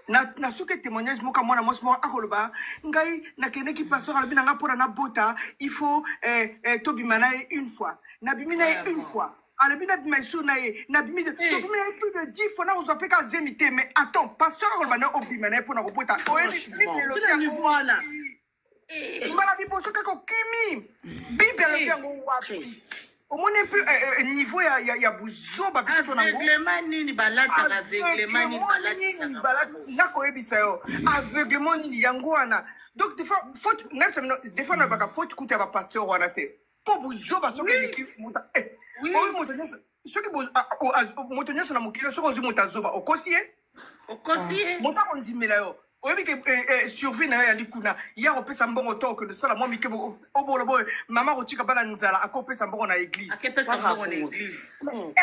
na soki témoignage moka mwana mwasi moko akoloba ngai nakendeki pasteur alobi nanga mpona nabota il faut tobima na ye une fois nabimi na ye une fois alobi nabima esu na ye nabimi na ye plus de 10 fois nakozwa mpe ka zemi te mais attends pasteur akoloba na obima na ye mpona kobota mbala biboso kaka okimi bible alobi yango wapi omoni mpe niveau ya buzoba biso to nango aveuglement nini balataka aveuglement nini balataka nakoyebisa yo aveuglement nini yango wana donc des fois faute des fois nalobaka faute kuta ya bapasteur wana te mpo buzoba soki eleki moto oyo moto nyonso soki moto nyonso na mokili soki ozwi moto azoba okosi ye moto akondimela yo oyebi ke survie na yo ya likuna ya kopesa mbongo to okende sala mwa mike oboloboye mama kotika bana nzala akopesa mbongo na église est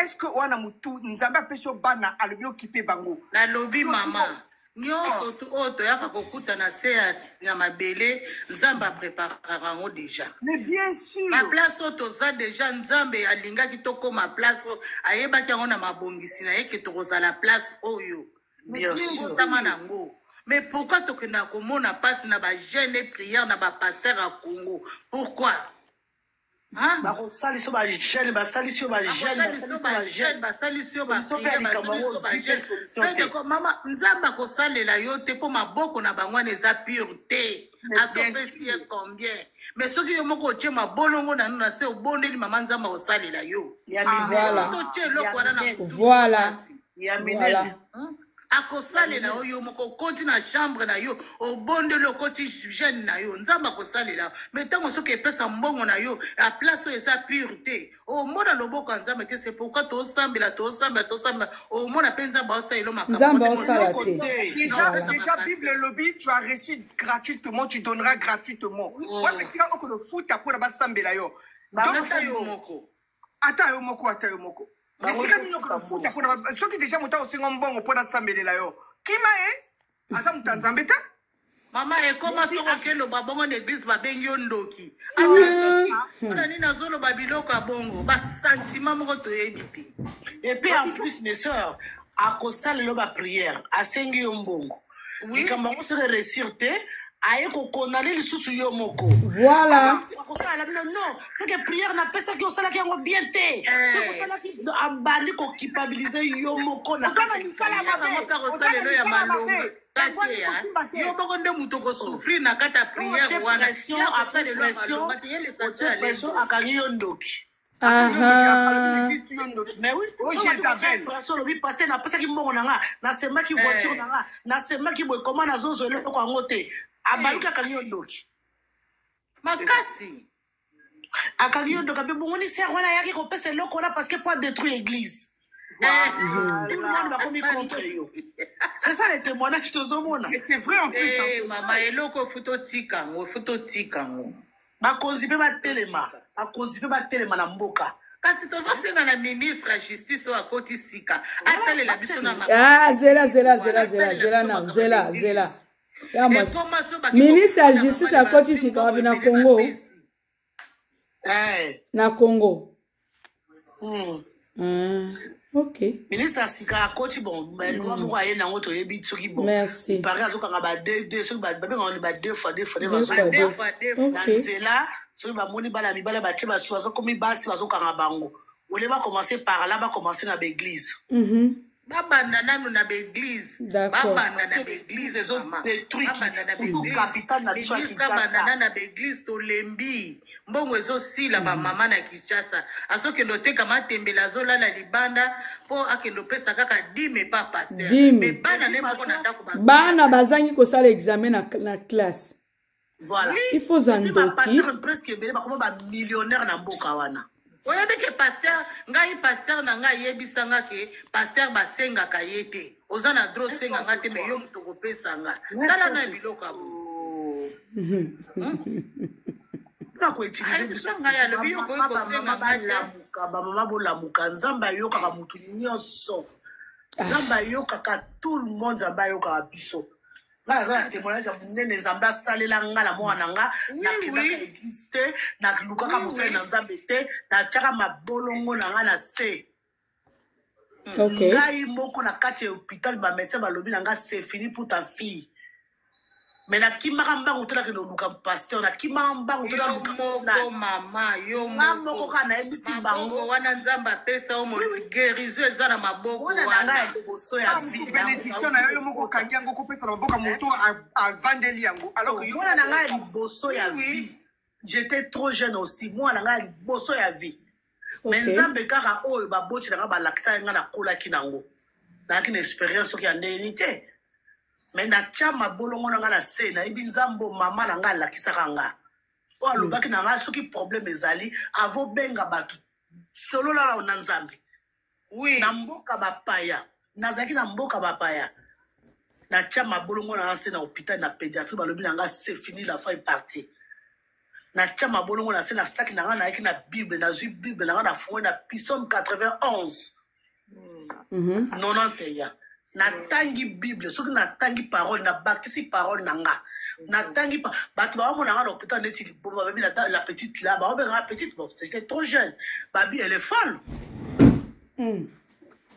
ce que wana mutu nzambe apesi yo bana alobi okipe bango nalobi mama nyonso oyo toyaka kokutana se ya mabele nzambe apreparaka yango déjà mais bien sûr baplace oyo toza déjà nzambe alingaki tokóma place oyo ayebaki yango na mabongisi na ye ke tokozala place oyo osama nango. Mais pourquoi tu as passe na ba jeune prière na ba pasteur à Congo? Pourquoi? Hein? Ba sali so ba jeune, ba sali so ba jeune, ba mama nzamba ko salela yo te po maboko na bangwana eza pureté. Atopesi combien? Mais ceux qui yo moko tie mabolongo na nuna se obondeli mama nzamba ko salela yo. Voilà. Voilà. Akosalela oyo moko koti na chambre na yo obonde le koti jeune na yo nzamba kosalela mais tango soki epesa mbongo na yo a place eza pureté o mona loboko nzamba ke c'est pourquoi to sambela o mona penza ba osaelo makambo nzamba osala te déjà Bible lobby tu as reçu gratuitement tu donneras gratuitement ouais mais si on le foot pour ba sambela yo donc ata yo moko mais si quand nous futa pour ceux qui déjà monta au second bon pour s'embêler yo kima asa mutanzambeta mama e comment so ke lo babongo l'église ba bengi ndoki asa nini azolo babiloko abongo ba sentiment moko to yebiti et puis en plus mes sœurs à kosala lo ba prière asengi yo mbongo oui kamba ko se réussir te aye ko konale lisusu yo moko voilà non c'est que prière na pesa ki osala ki yango bien te c'est ko sala ki abali ko culpabiliser yo moko na sala mo ka ko sala lo ya malonga yo moko nde muto ko souffrir na kata prière wana pression après pression akangi yo ndoki mais oui personne obi passer na pesa ki mbongo nanga na sema ki voiture nanga na sema ki boy comment na zozo le ko yango te abaluka kanyo ndoki makasi akanyo ndoka be bongoni ser wana yaki ko pesa loko na parce que pas détruire l'église tout le monde va commis contre yo c'est ça les témoignages que tozomona c'est vrai en plus mama eloko futo tikango bakonzi pe batelema na mboka kasi tozosenga na ministre ya justice oyo akoti sika atalela biso na zela ministre ya justice akoti sika wapi na Congo na Congo ok ministre ya sika akoti bon mais loi moko aye nango toyebi soki bon merci pari azokanga ba deux soki babenga ba deux fois na nzela soki bamoni bana mibale batie basi bazokomi basi bazokanga bango ole bakommence par là bakommence na baeglise babanda nanu na baeglise ezo babanda na baeglise tolembi mbongo ezosila bamama na Kinshasa azokende oteka matembele azolala libanda po akende opesa kaka 10 pa pasteur mais bana ne moko na ndako bana bazangi kosala examen na classe voilà il faut zandoki pasteur presque bele bakoma ba millionnaire na mboka wana oyebi ke pasteur ngai pasteur na ngai yebisanga ke pasteur basengaka ye te oza na droit senganga te mais yo moto kopesanga tala na biloko abo na ko utiliser bisanga ya lobi yo ko kosenga bamama bolamuka nzamba yokaka mutu nyonso nzamba yokaka tout le monde nzamba yokaka biso ngala za témoignage munene nzamba salela ngala mwana nga na kinaka église te na lukaka musala na nzambe te na tchaka mabolongo na nga na se Okay. Ngai moko na kati ya hôpital ba médecin ba lobi nga c'est fini pour ta fille. Mais na kimaka mbangu tola ke no luka pasteur na kimaka mbangu tola luka moko mama yo moko kana ebisi bango wana nzamba pesa o mo guérison eza na maboko wana boso ya vie bénédiction na yo moko kangiango ko pesa na maboko moto a vandeli yango alors que mwana na ngai liboso ya vie. J'étais trop jeune aussi moi na ngai liboso ya vie. Mais nzambe kaka oyo baboti na ba lakisa nga na kola kinango. Na kina expérience ki andélité. Mais na chama bolongo na nga na se na ibi nzambo mama na nga lakisaka nga. O alobaki na nga soki problème ezali avo benga batu solo la na nzambe. Oui. Na mboka bapaya. Nazaki na mboka bapaya. Na chama bolongo na nga se na hôpital na pédiatrie balobi na nga c'est fini la fin est partie. Na chama bolongo na se na saki na nga na yaki na Bible na zui Bible na nga na foué na Psaume 91. 91. Na tangi Bible soki na tangi parole na baptisi parole na nga. Na tangi bato ba mona nga na hôpital neti pour baby la petite là ba ba petite bon c'était trop jeune. Babi elle est folle.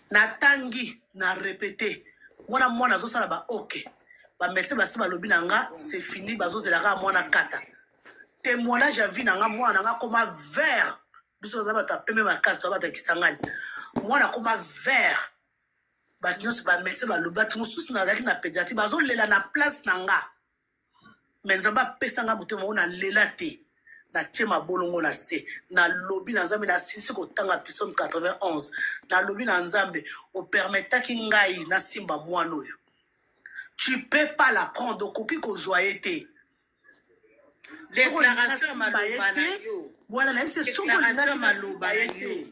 Na tangi na répéter. Mwana zo sala ba OK. Ba médecin ba si ba lobi na nga c'est fini bazo zelaka mwana kata. Témoignage à vie nanga moi nanga comme vert biso za bata pembe makasi to bata kisangani moi na comme vert ba nyos ba médecin ba lobatu mususu na zaki na pédiatrie bazo lela na place nanga mais nzamba pesa nga mutema ona lela te na chema bolongo na se na lobi na nzambe na sisi ko tanga Psaume 91 na lobi na nzambe o permettre ki ngai na simba mwana oyo tu peux pas la prendre koki ko joyete. Déclaration maloba na yo. Voilà, même c'est soko linga maloba na yo.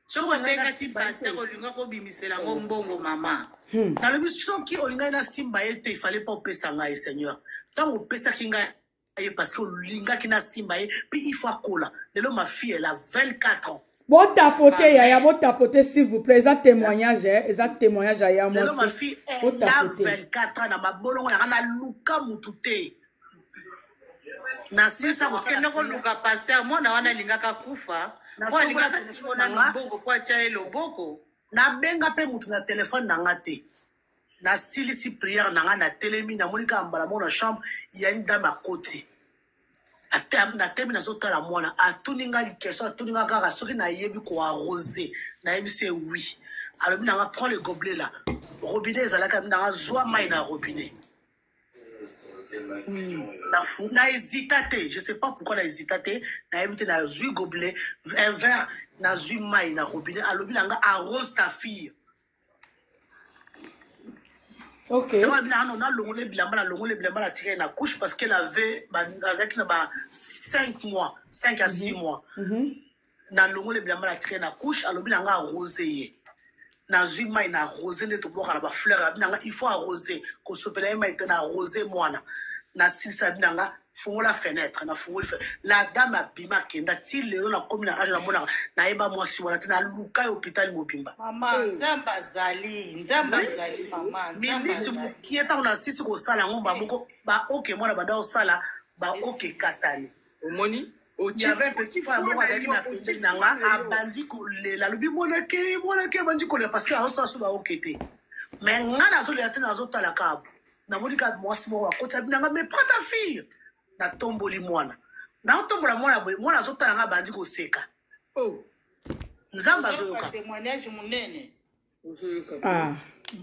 Soko tenga ti pasteur olinga ko bimisela mbongo mama. Na le soki olinga na simba ete il fallait pas pesa ngai Seigneur. Tant on pesa kinga parce que olinga kina simba puis il faut akola. Lelo ma fille elle a 24 ans. Bon tapoter yaya, bon tapoter s'il vous plaît, ça témoignage yaya moi. Lelo ma fille elle a 24 ans na mabolongo na luka mutute. Na sisa kuskenda ko luka pasteur mwana wana lingaka kufa mwana lingaka sibona mbongo kwa cha eloboko na benga pe mutu na téléphone na ngate na silisi prière na nga na telemi na monika mbala mona chambre ya une dame à côté atam na temi na zotala mwana atuninga likeso atuninga kaka soki na yebi ko arroser na yebi c'est oui alors na nga prend le gobelet là robinet ezalaka na nga zwa mai na robinet. Na hésité, je sais pas pourquoi na hésité, na évité na zui gobelet, un verre, na zui maï na robinet, à l'obi nga arrose ta fille. Ok. Na longole bilamba la tiré na couche parce qu'elle avait 5 mois, 5 à 6 mois. Na longole bilamba la tiré na couche, à l'obi nga arrosé. Na zui maï na arrosé ne to boka na ba fleur, il faut arroser, ko sopela maï na arroser moana. Na silsa binanga fongo la fenêtre na fongo la dame a bima kenda ti lelo na komi na age na mona na yeba mwasi wana na luka hôpital mobimba mama nzamba zali mama miniti qui est on a sisi ko sala ngomba moko ba OK mwana banda o sala ba OK katani omoni il y avait un petit frère moko avec na pindi nanga a bandi ko lela lobi mona ke bandi ko le parce que on sa so ba OK te mais ngana zo le atena zo tala kabo na monika mwasi moko akota binanga mais prends ta fille na tomboli mwana na tombola mwana zotala nga bandi ko seka nzamba zoyoka témoignage munene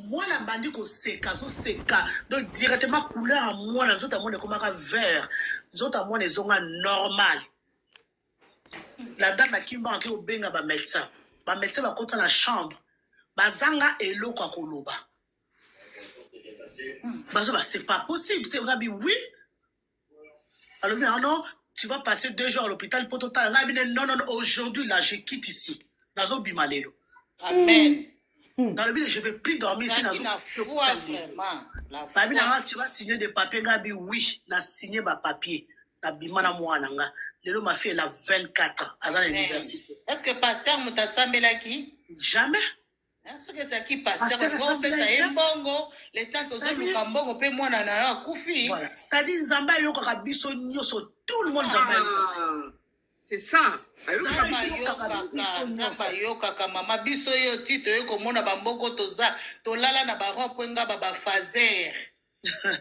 mwana bandi ko seka zo seka donc directement couleur mwana nzota mwana komaka vert nzota mwana ezonga normal la dame akimba ke obenga ba médecin ba kota na chambre bazanga eloko akoloba. C'est pas possible. C'est Rabi, oui. Alors, non, tu vas passer 2 jours à l'hôpital pour total. Non, aujourd'hui, là, je quitte ici. Nazo bimalelo. Amen. Dans le but, je ne vais plus dormir ici. Tu vas signer des papiers. Gabi, oui, na signé ma papier. Na bimana mouananga. Lelo, ma fille, elle a 24 ans. À l'université. Est-ce que pasteur Moutasambe là qui? Jamais. Ce que ça qui passe, c'est que ça mbongo, le temps que ça nous kambongo pe mwana na kufi. Voilà. C'est-à-dire Zamba yo ka biso nyoso tout le monde Zamba. C'est ça. Bayokaka mama biso yo tito yo komona bamboko toza tolala na baron pwenga baba fazer.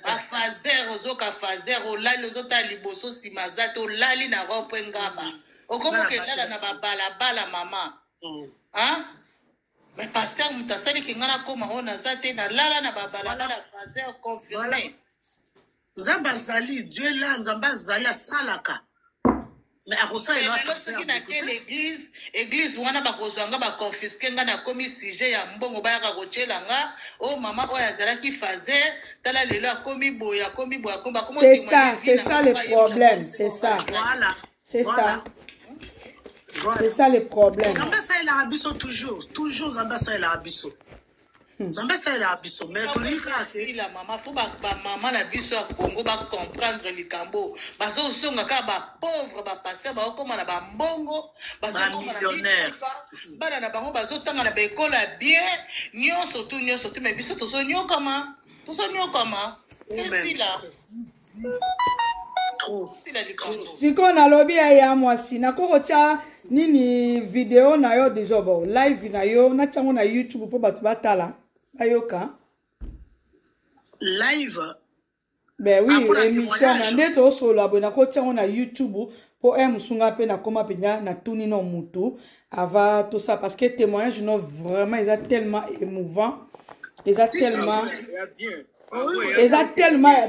Ba fazer ozoka fazer olali ozota liboso simaza tolali na ron pwenga ba. Okomo kelala na babala mama. Hein? Mais pasteur mutasali kingana koma ona zate na lala na babala fazer confirmé. Nzamba zali Dieu là nzamba zali salaka. Mais à ça il a l'église wana bakozwanga ba confisquer nga na komi sujet ya mbongo ba ya kochela nga oh mama oya zalaki fazer tala lelo akomi boya komba komo c'est ça le problème, c'est ça. Voilà. C'est ça. C'est ça le problème. Zamba ça il a abisso toujours zamba ça il a abisso. Zamba ça il a abisso mais la maman faut ba maman la biso ya Congo ba comprendre likambo bazo songa ka ba pauvre ba pasteur ba okoma na ba mbongo bazo koma na millionnaire bana na bango bazo tanga na ba école bien nyonso tout mais biso to so nyokama c'est là trop siko na lobby ya mwasi na kokocha nini video na yo déjà bon live na yo na chango na YouTube po batu batala ayoka live ben oui émission na ndeto solo abona ko chango na YouTube po musunga pe na koma penya na tuni no mutu ava tout ça parce que témoignage non vraiment ils a tellement émouvant ils a tellement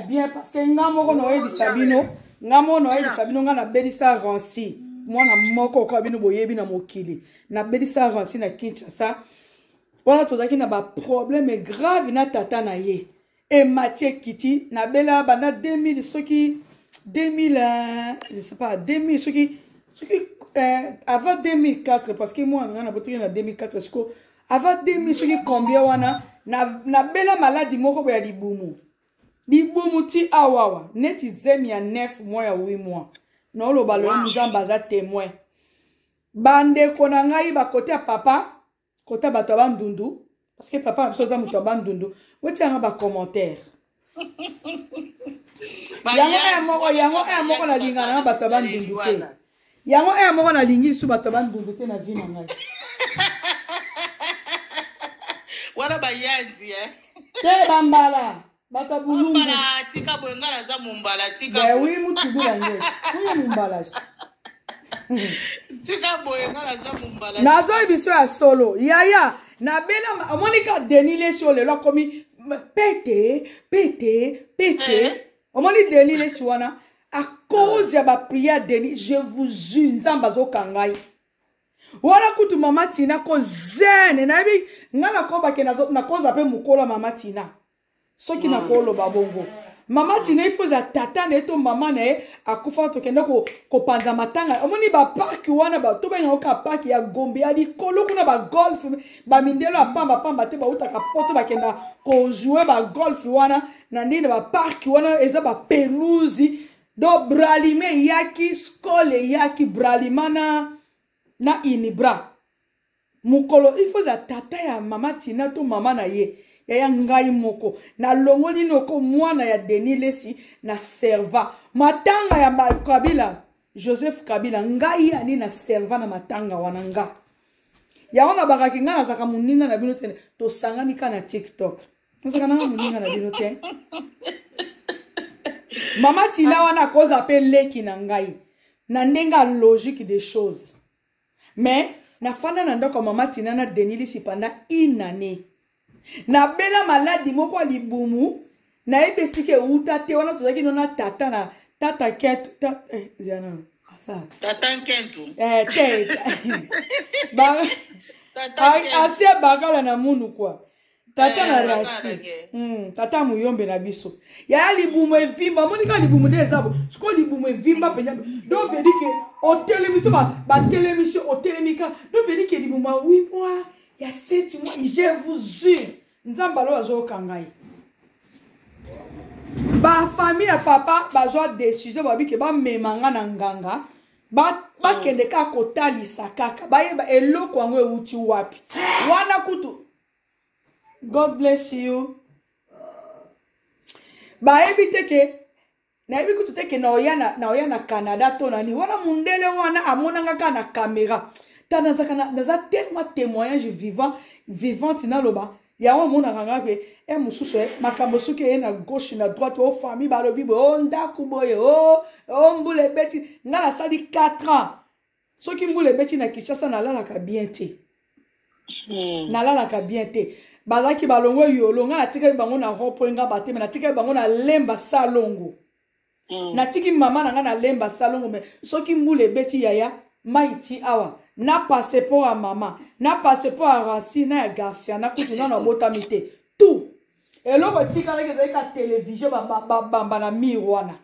bien parce que ngamo no e bisabino ngana bedisa ranci mwana moko ko bino boyebi na mokili na bedisa ranci na Kinshasa wana tozaki na ba problème grave na tata na ye et Mathieu Kiti na bela banda 2000 soki 2000 je sais pas 2000 soki avant 2004 parce que moi on a boté na 2004 siko avant 2000 soki combien wana na bela maladie moko boya libumu ti awawa neti zemi ya 9 mois ya 8 mois no lo balo nzamba za témoin bande kona ngai ba côté ya papa côté bato ba ndundu parce que papa so za muto ba ndundu woti anga ba commentaire yango moko na lingana na bato ba ndundu te yango moko na lingi su bato ba ndundu te na vie na ngai wana bayanzi te bambala bata bulungu mumbala tika bwengala za mumbala tika ben oui mutu bulange oui mumbala tika bwengala za mumbala nazo ibiso ya solo yaya na bela omonika denile sur le lo komi pété omoni denile sur wana à cause ya ba prière deni je vous jure nzamba zo kangai wala kutu mama Tina ko zene na bi ngana ko ba ke na cause ape mukola mama Tina soki na kolo babongo mama Tina il faut za tata ne to mama ne akufa to kenda ko panza matanga omoni ba park wana ba to benga ka park ya Gombe ya di kolo kuna ba golf ba mindelo pamba te ba utaka poto ba kenda ko jouer ba golf wana na ndine ba park wana eza ba pelouse do bralime yaki skole yaki bralimana na inibra mukolo il faut za tata ya mama Tina to mama na ye ya ngai moko na longoli noko mwana ya Denis Lesi na serva matanga ya Kabila Joseph Kabila ngai ani na serva na matanga wananga ya wana bakaki ngana zaka muninga na bino tene to sangani kana TikTok nzaka na muninga na bino tene mama Tina wana koza pe leki na ngai na ndenga logique des choses mais na fanda na ndoko mama Tina na Denis Lesi pendant une année na bela maladi moko libumu na ebesike uta te wana tozaki nona tata na tata kentu ziana asa tata kentu te ba asia bakala na munu kwa tata na rasi tata muyombe na biso ya libumu evimba monika libumu de zabo siko libumu evimba penya do veut dire que au télévision ba télévision au télémika do veut dire que libumu 8 mois ya 7 mois je vous jure nzamba lo azo kangai ba famille ya papa bazwa décision ba bike ba memanga na nganga ba kende ka kotalisa kaka ba yeba eloko yango euti wapi wana kutu God bless you ba ebite ke na yebi kutu te ke na oya na Canada to nani wana mundele wana amonanga ka na caméra ta naza tellement témoignage vivante na loba ya wa mona kanga pe e mususu makambo suki e na gauche na droite o famille balobi bo o ndaku boye o mbule beti ngala sali 4 ans soki mbule beti na Kinshasa na lala ka bien te na lala ka bien te bazaki balongo yolo ngala tika bango na ropoenga bateme na tika bango na lemba salongo na tiki mama na nga na lemba salongo me soki mbule beti yaya maiti awa na passeport à maman na passeport à Racine na Garcia na kutu na botami te tout et là tika la télévision bamba na miroana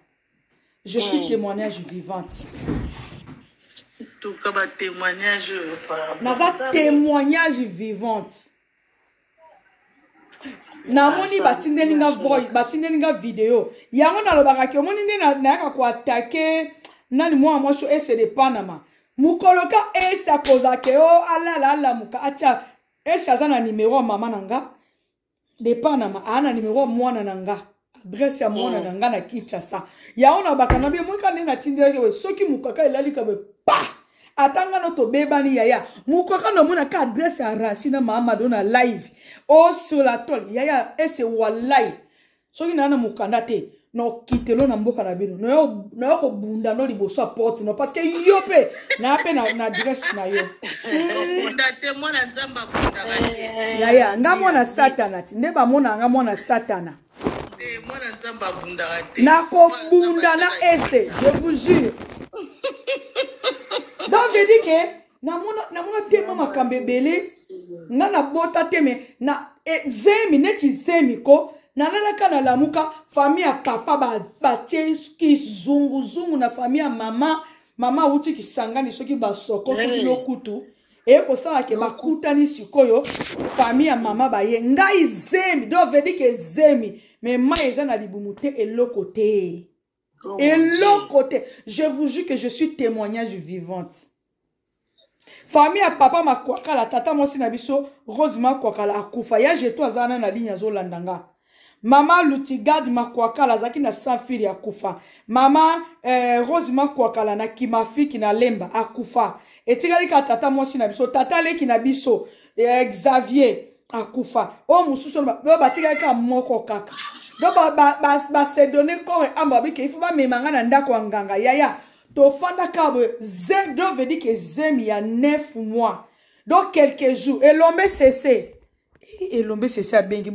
je suis témoignage vivante tout comme un témoignage naza témoignage vivante na moni batindelinga voice batindelinga video yango na lobaka ke moni nde na yaka ko attaquer nani moi so ese de Panama mukoloka esa kozake o ala muka acha esa za na numéro mama nanga de Panama ana numéro mwana nanga adresse ya mwana nanga na Kinshasa yaona bakana bi mwika nena tindele we soki mukaka elalika be pa atanga no to bebani yaya mukaka no muna ka adresse ya Racine mama dona live o sur la toile yaya ese wallahi soki nana mukanda te no kitelo na mboka na bino no ko bunda no liboso a porte no parce que yo pe na pe na adresse na yo bunda te mwana nzamba bunda ba yaya nga mwana satana ti nde ba mona nga mwana satana mwana nzamba bunda te na ko bunda na ese je vous jure donc je dis que na mona tema makambebele nga na bota teme na zemi neti zemi ko na lalaka na lamuka famille ya papa batie ki zungu na famille ya mama uti kisangani soki basoko soki lokutu e kosala ke bakutani sikoyo famille ya mama baye ngai zemi do vedi ke zemi mais ma eza na libumu te eloko te eloko te je vous jure que je suis témoignage vivante famille ya papa makwakala tata mosi na biso Rose makwakala akufa ya jeto azana na ligne azolandanga mama Lutigad makwakala zaki na safiri akufa mama Rose makwakala na kimafiki na lemba akufa etikali ka tata mosi na biso tata leki na biso Xavier akufa o mususu ba batikali ka moko kaka do ba se donner corps amba bike ifu ba memanga na ndako nganga yaya to fanda kabo zem do veut dire que zem il y a 9 mois donc quelques jours et l'homme cessé a bengi